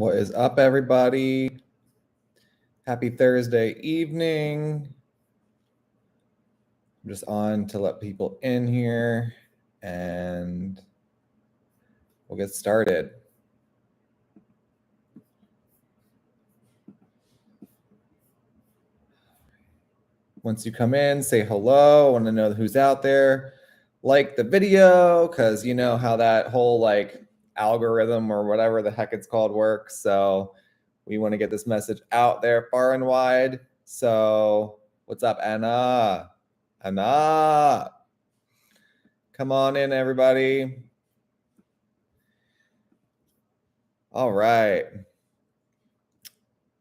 What is up, everybody? Happy Thursday evening. I'm just on to let people in here and we'll get started. Once you come in, say hello. I want to know who's out there. Like the video, because you know how that whole algorithm or whatever the heck it's called works. So we want to get this message out there far and wide. So what's up, Anna? Anna. Come on in, everybody. All right.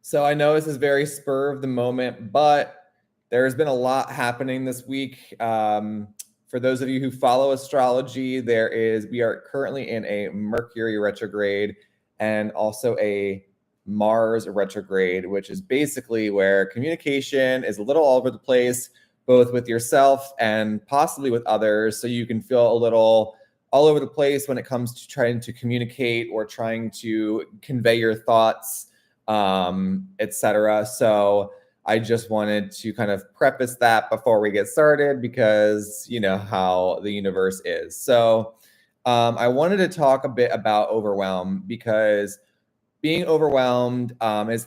So I know this is very spur of the moment, but there has been a lot happening this week. For those of you who follow astrology, we are currently in a Mercury retrograde and also a Mars retrograde, which is basically where communication is a little all over the place, both with yourself and possibly with others. So you can feel a little all over the place when it comes to trying to communicate or trying to convey your thoughts, etc. So I just wanted to kind of preface that before we get started because you know how the universe is. So I wanted to talk a bit about overwhelm because being overwhelmed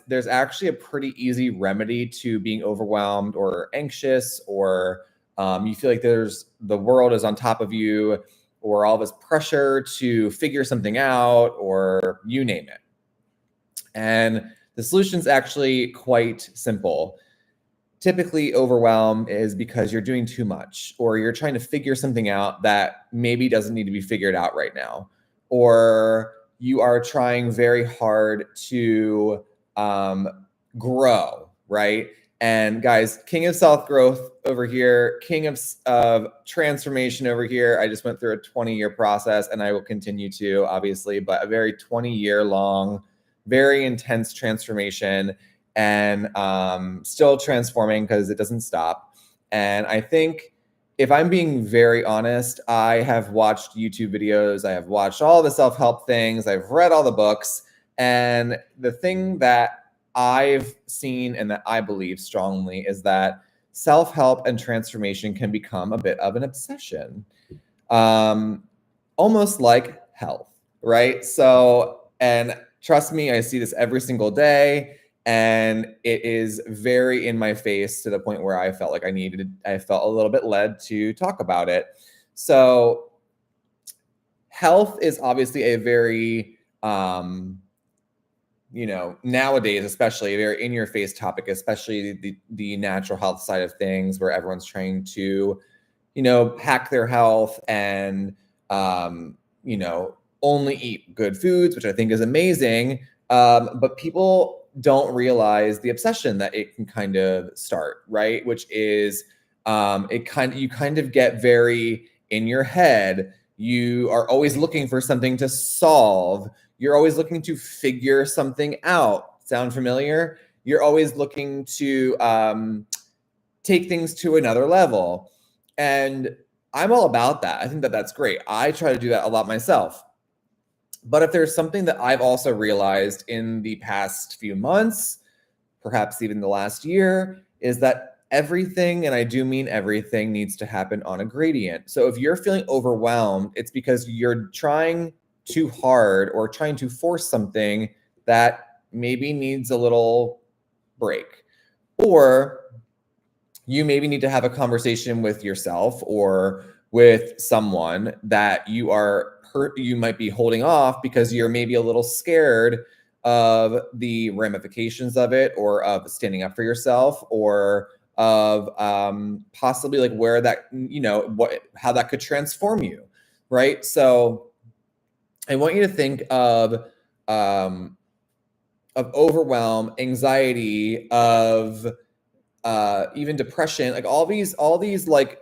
there's actually a pretty easy remedy to being overwhelmed or anxious, or you feel like the world is on top of you, or all this pressure to figure something out, or you name it. And the solution is actually quite simple. Typically, overwhelm is because you're doing too much, or you're trying to figure something out that maybe doesn't need to be figured out right now, or you are trying very hard to grow, right? And guys, king of self-growth over here, king of transformation over here. I just went through a 20-year process, and I will continue to, obviously, but a very 20-year long, very intense transformation, and still transforming because it doesn't stop. And I think, if I'm being very honest, I have watched YouTube videos, I have watched all the self-help things, I've read all the books, and the thing that I've seen and that I believe strongly is that self-help and transformation can become a bit of an obsession, almost like health, right? So, and trust me, I see this every single day, and it is very in my face to the point where I felt like I felt a little bit led to talk about it. So health is obviously a very, nowadays, especially a very in your face topic, especially the natural health side of things, where everyone's trying to, hack their health and, only eat good foods, which I think is amazing. But people don't realize the obsession that it can kind of start, right? Which is you kind of get very in your head. You are always looking for something to solve. You're always looking to figure something out. Sound familiar? You're always looking to take things to another level. And I'm all about that. I think that that's great. I try to do that a lot myself. But if there's something that I've also realized in the past few months, perhaps even the last year, is that everything, and I do mean everything, needs to happen on a gradient. So if you're feeling overwhelmed, it's because you're trying too hard or trying to force something that maybe needs a little break. Or you maybe need to have a conversation with yourself or with someone that you might be holding off because you're maybe a little scared of the ramifications of it, or of standing up for yourself, or of possibly like where that, how that could transform you, right? So I want you to think of overwhelm, anxiety, of even depression, like all these trendy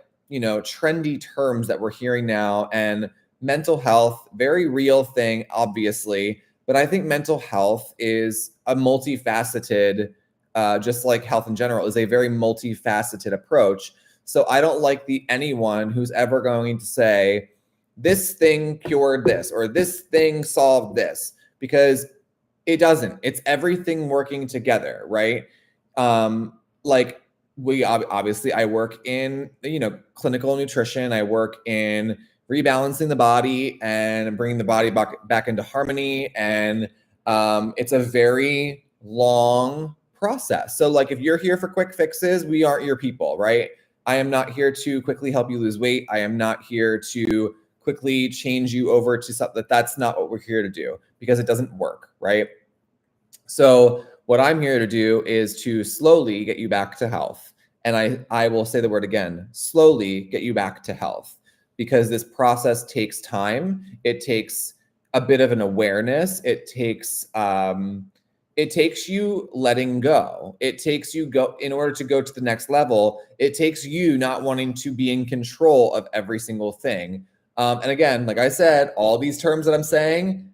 terms that we're hearing now. And mental health, very real thing, obviously, but I think mental health is a multifaceted, just like health in general, is a very multifaceted approach. So I don't like anyone who's ever going to say this thing cured this or this thing solved this, because It doesn't. It's everything working together, right? Like we obviously, I work in, clinical nutrition. I work in rebalancing the body and bringing the body back into harmony. And it's a very long process. So like if you're here for quick fixes, we aren't your people, right? I am not here to quickly help you lose weight. I am not here to quickly change you over to something. That's not what we're here to do, because it doesn't work, right? So what I'm here to do is to slowly get you back to health. And I will say the word again, slowly get you back to health, because this process takes time. It takes a bit of an awareness. It takes you letting go. It takes you in order to go to the next level. It takes you not wanting to be in control of every single thing. And again, like I said, all these terms that I'm saying,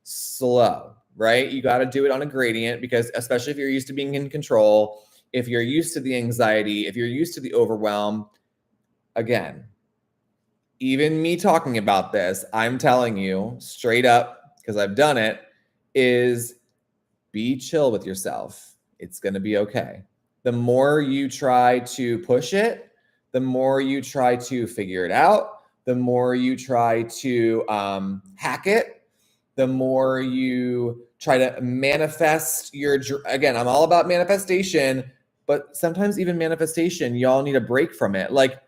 slow, right? You got to do it on a gradient, because especially if you're used to being in control, if you're used to the anxiety, if you're used to the overwhelm, again, even me talking about this, I'm telling you straight up, because I've done it, is be chill with yourself. It's going to be okay. The more you try to push it, the more you try to figure it out, the more you try to hack it, the more you try to manifest again, I'm all about manifestation, but sometimes even manifestation, y'all need a break from it. Like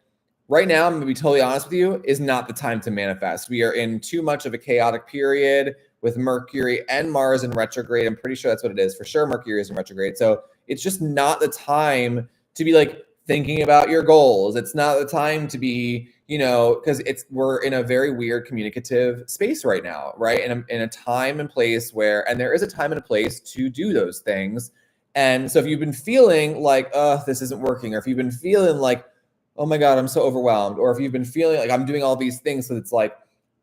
right now, I'm going to be totally honest with you, is not the time to manifest. We are in too much of a chaotic period with Mercury and Mars in retrograde. I'm pretty sure that's what it is. For sure, Mercury is in retrograde. So it's just not the time to be like thinking about your goals. It's not the time to be, because we're in a very weird communicative space right now, right? In a time and place where, and there is a time and a place to do those things. And so if you've been feeling like, this isn't working, or if you've been feeling like, oh my God, I'm so overwhelmed, or if you've been feeling like I'm doing all these things, so it's like,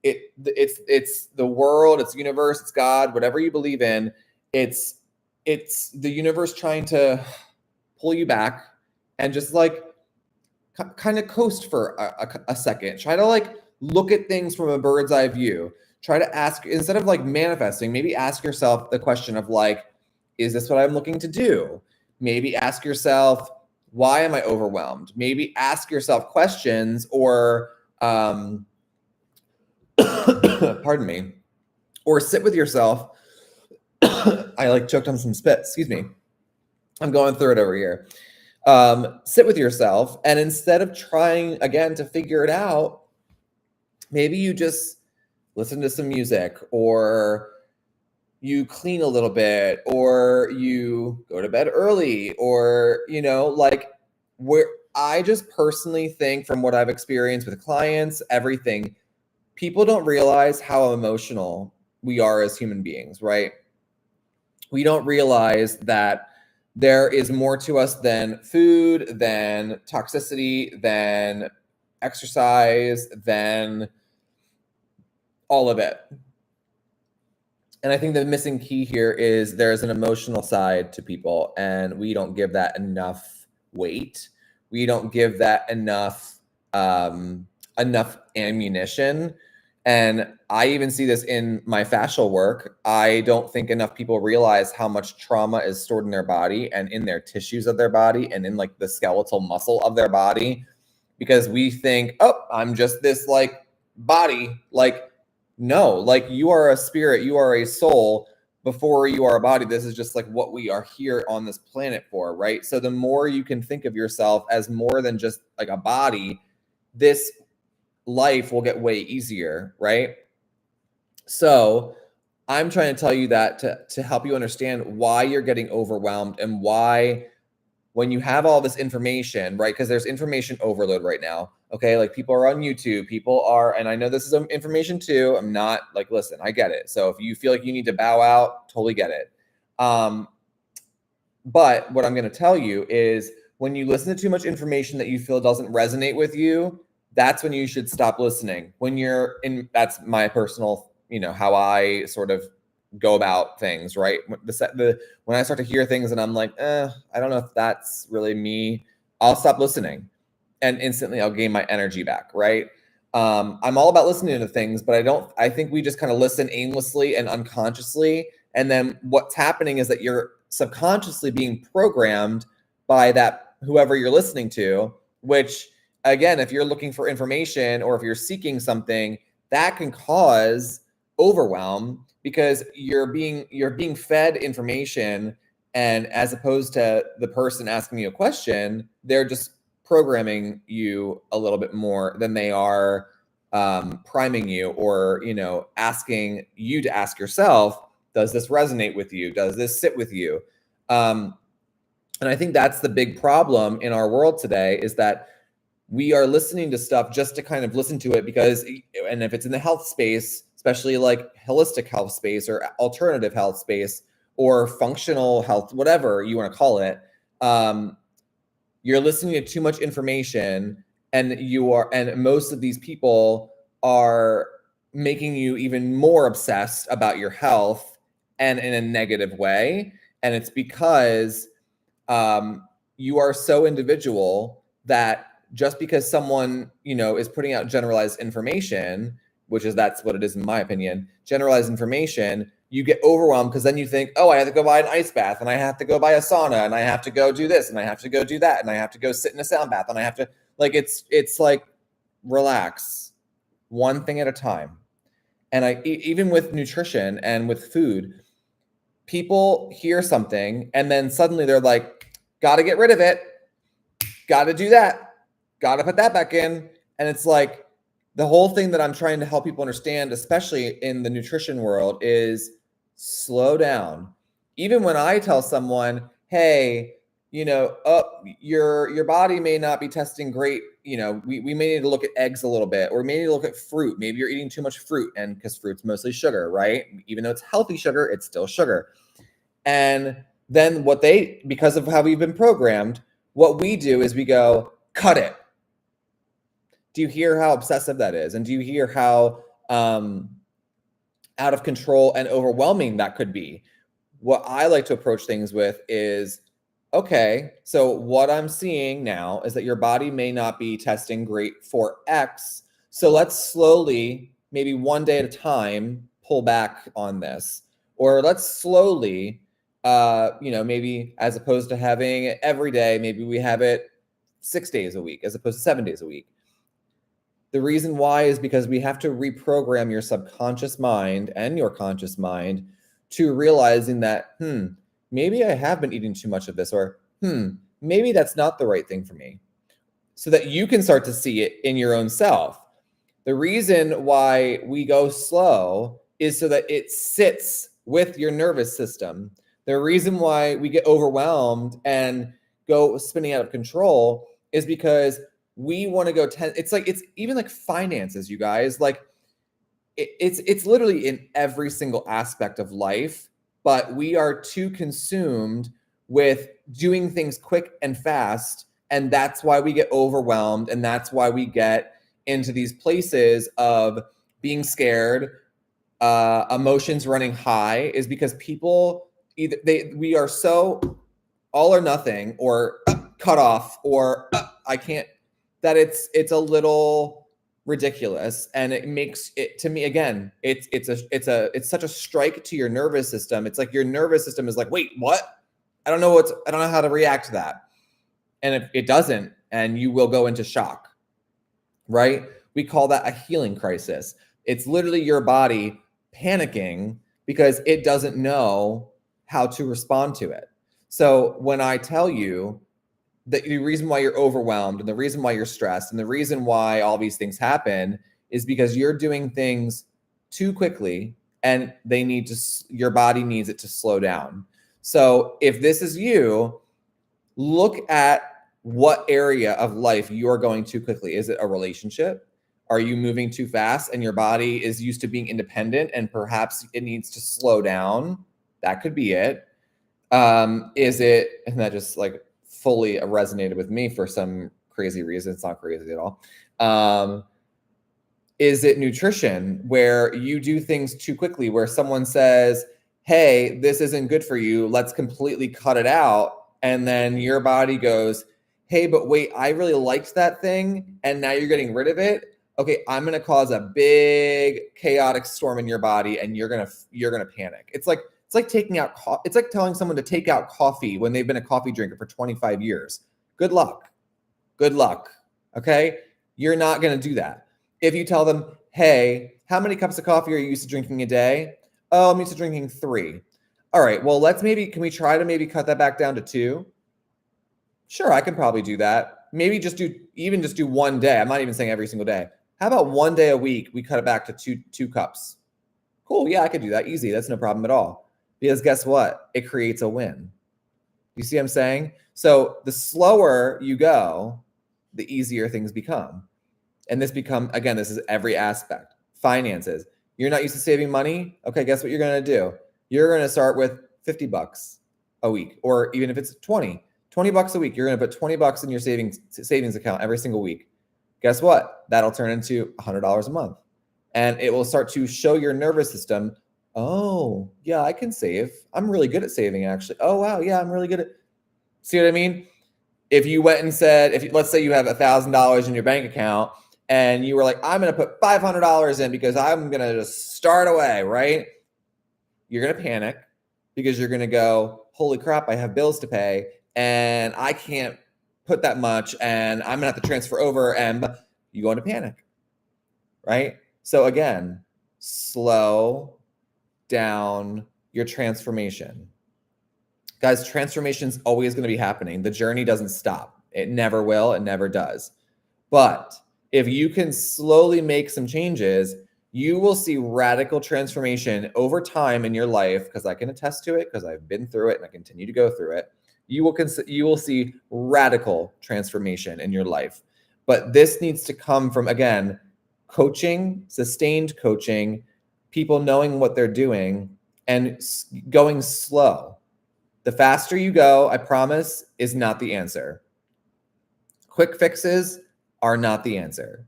it's the world, it's the universe, it's God, whatever you believe in, it's the universe trying to pull you back and just like kind of coast for a second. Try to like look at things from a bird's eye view. Try to ask, instead of like manifesting, maybe ask yourself the question of like, is this what I'm looking to do? Maybe ask yourself, why am I overwhelmed? Maybe ask yourself questions, or pardon me, or sit with yourself. I like choked on some spit. Excuse me. I'm going through it over here. Sit with yourself, and instead of trying again to figure it out, maybe you just listen to some music, or you clean a little bit, or you go to bed early, or like where I just personally think, from what I've experienced with clients, everything, people don't realize how emotional we are as human beings, right? We don't realize that there is more to us than food, than toxicity, than exercise, than all of it. And I think the missing key here is there's an emotional side to people, and we don't give that enough weight. We don't give that enough ammunition. And I even see this in my fascial work. I don't think enough people realize how much trauma is stored in their body and in their tissues of their body and in like the skeletal muscle of their body, because we think, oh, I'm just this like body. Like, no, like you are a spirit, you are a soul before you are a body. This is just like what we are here on this planet for, right? So the more you can think of yourself as more than just like a body, this life will get way easier, right? So I'm trying to tell you that to help you understand why you're getting overwhelmed, and why, when you have all this information, right? Because there's information overload right now. Okay, like people are on YouTube, people are, and I know this is information too. I'm not like, listen, I get it. So if you feel like you need to bow out, totally get it. But what I'm going to tell you is, when you listen to too much information that you feel doesn't resonate with you, that's when you should stop listening. When you're in, that's my personal, how I sort of go about things, right? When I start to hear things and I'm like, I don't know if that's really me, I'll stop listening, and instantly I'll gain my energy back, right? I'm all about listening to things, but I think we just kind of listen aimlessly and unconsciously, And then what's happening is that you're subconsciously being programmed by that whoever you're listening to, which again, if you're looking for information or if you're seeking something, that can cause overwhelm because you're being fed information, and as opposed to the person asking you a question, they're just programming you a little bit more than they are priming you, or asking you to ask yourself, does this resonate with you? Does this sit with you? And I think that's the big problem in our world today, is that we are listening to stuff just to kind of listen to it because, and if it's in the health space, especially like holistic health space or alternative health space or functional health, whatever you want to call it, you're listening to too much information, and most of these people are making you even more obsessed about your health, and in a negative way. And it's because you are so individual that just because someone, is putting out generalized information, that's what it is in my opinion, generalized information, you get overwhelmed because then you think, oh, I have to go buy an ice bath, and I have to go buy a sauna, and I have to go do this, and I have to go do that, and I have to go sit in a sound bath, and I have to, like, it's like, relax, one thing at a time. And even with nutrition and with food, people hear something and then suddenly they're like, got to get rid of it, got to do that, got to put that back in. And it's like, the whole thing that I'm trying to help people understand, especially in the nutrition world, is slow down. Even when I tell someone, hey, your body may not be testing great. We may need to look at eggs a little bit, or maybe look at fruit. Maybe you're eating too much fruit, and because fruit's mostly sugar, right? Even though it's healthy sugar, it's still sugar. And then because of how we've been programmed, what we do is we go, cut it. Do you hear how obsessive that is? And do you hear how out of control and overwhelming that could be? What I like to approach things with is, okay, so what I'm seeing now is that your body may not be testing great for X. So let's slowly, maybe one day at a time, pull back on this. Or let's slowly, maybe as opposed to having it every day, maybe we have it 6 days a week as opposed to 7 days a week. The reason why is because we have to reprogram your subconscious mind and your conscious mind to realizing that, maybe I have been eating too much of this, or maybe that's not the right thing for me, so that you can start to see it in your own self. The reason why we go slow is so that it sits with your nervous system. The reason why we get overwhelmed and go spinning out of control is because we want to go it's even like finances, you guys. Like it's literally in every single aspect of life, but we are too consumed with doing things quick and fast, and that's why we get overwhelmed, and that's why we get into these places of being scared, emotions running high, is because people we are so all or nothing, or cut off, or I can't, that it's a little ridiculous. And it makes it, to me, again, it's such a strike to your nervous system. It's like your nervous system is like, wait, what? I don't know how to react to that. And it doesn't, and you will go into shock, right? We call that a healing crisis. It's literally your body panicking because it doesn't know how to respond to it. So when I tell you that the reason why you're overwhelmed, and the reason why you're stressed, and the reason why all these things happen is because you're doing things too quickly, and your body needs it to slow down. So if this is you, look at what area of life you're going too quickly. Is it a relationship? Are you moving too fast and your body is used to being independent and perhaps it needs to slow down? That could be it. Is it, and that just like fully resonated with me for some crazy reason. It's not crazy at all. Is it nutrition, where you do things too quickly, where someone says, hey, this isn't good for you, let's completely cut it out. And then your body goes, hey, but wait, I really liked that thing, and now you're getting rid of it. Okay, I'm going to cause a big chaotic storm in your body, and you're going to panic. It's like It's like it's like telling someone to take out coffee when they've been a coffee drinker for 25 years. Good luck. Good luck. Okay? You're not going to do that. If you tell them, hey, how many cups of coffee are you used to drinking a day? Oh, I'm used to drinking 3. All right, well, can we try to maybe cut that back down to 2? Sure, I can probably do that. Maybe just do one day. I'm not even saying every single day. How about one day a week we cut it back to two cups? Cool, yeah, I could do that. Easy. That's no problem at all. Because guess what? It creates a win. You see what I'm saying? So the slower you go, the easier things become. And this is every aspect. Finances. You're not used to saving money? Okay, guess what you're going to do? You're going to start with $50 a week, or even if it's 20 bucks a week, you're going to put $20 in your savings account every single week. Guess what? That'll turn into $100 a month. And it will start to show your nervous system, oh, yeah, I can save. I'm really good at saving, actually. Oh, wow, yeah, I'm really good at. See what I mean? If you went and said, let's say you have $1,000 in your bank account and you were like, I'm going to put $500 in because I'm going to just start away, right? You're going to panic because you're going to go, holy crap, I have bills to pay and I can't put that much and I'm going to have to transfer over, and you go into panic, right? So again, slow down your transformation. Guys, transformation is always going to be happening. The journey doesn't stop. It never will. It never does. But if you can slowly make some changes, you will see radical transformation over time in your life, because I can attest to it, because I've been through it and I continue to go through it. You will see radical transformation in your life. But this needs to come from, again, coaching, sustained coaching, people knowing what they're doing and going slow. The faster you go, I promise, is not the answer. Quick fixes are not the answer.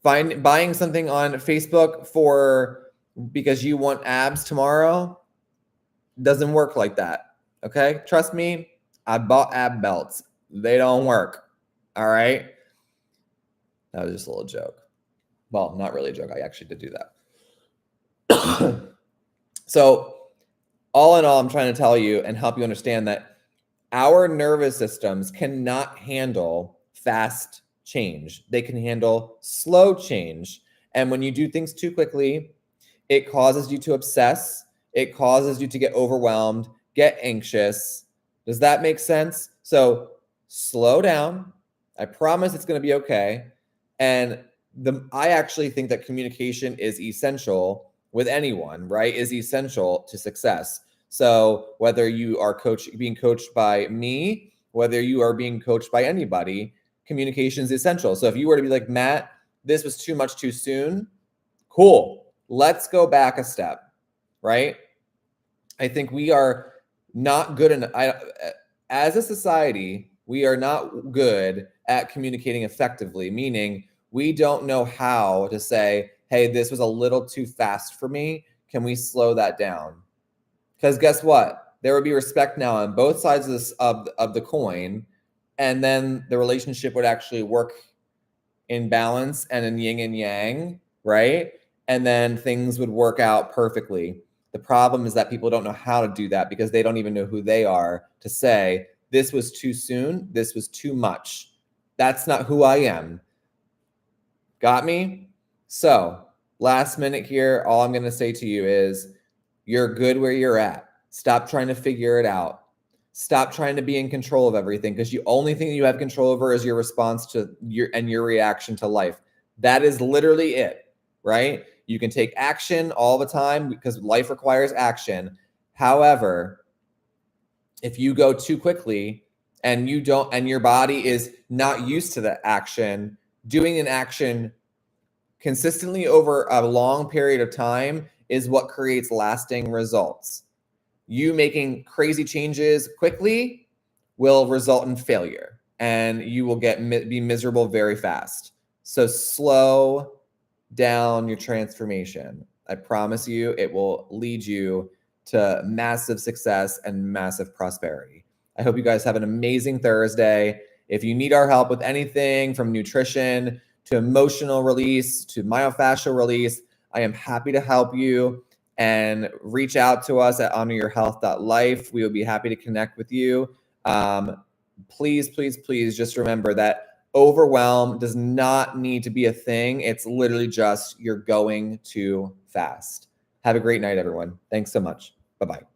Buying something on Facebook because you want abs tomorrow doesn't work like that. Okay? Trust me, I bought ab belts. They don't work. All right? That was just a little joke. Well, not really a joke. I actually did do that. So, all in all, I'm trying to tell you and help you understand that our nervous systems cannot handle fast change. They can handle slow change. And when you do things too quickly, it causes you to obsess. It causes you to get overwhelmed, get anxious. Does that make sense? So slow down. I promise it's going to be okay. And I actually think that communication is essential with anyone, right? Is essential to success. So whether you are being coached by me, whether you are being coached by anybody, communication is essential. So if you were to be like, Matt, this was too much too soon, cool. Let's go back a step, right? I think we are not good enough. As a society, we are not good at communicating effectively, meaning we don't know how to say, hey, this was a little too fast for me. Can we slow that down? Because guess what? There would be respect now on both sides of the coin, and then the relationship would actually work in balance and in yin and yang, right? And then things would work out perfectly. The problem is that people don't know how to do that because they don't even know who they are to say, this was too soon, this was too much. That's not who I am. Got me? So, last minute here, all I'm going to say to you is, you're good where you're at. Stop trying to figure it out. Stop trying to be in control of everything, because the only thing you have control over is your response to your reaction to life. That is literally it, right? You can take action all the time because life requires action. However, if you go too quickly and your body is not used to the action, doing an action consistently over a long period of time is what creates lasting results. You making crazy changes quickly will result in failure, and you will be miserable very fast. So slow down your transformation. I promise you, it will lead you to massive success and massive prosperity. I hope you guys have an amazing Thursday. If you need our help with anything from nutrition to emotional release to myofascial release, I am happy to help you. and reach out to us at honoryourhealth.life. We will be happy to connect with you. Please, please, please just remember that overwhelm does not need to be a thing. It's literally just you're going too fast. Have a great night, everyone. Thanks so much. Bye-bye.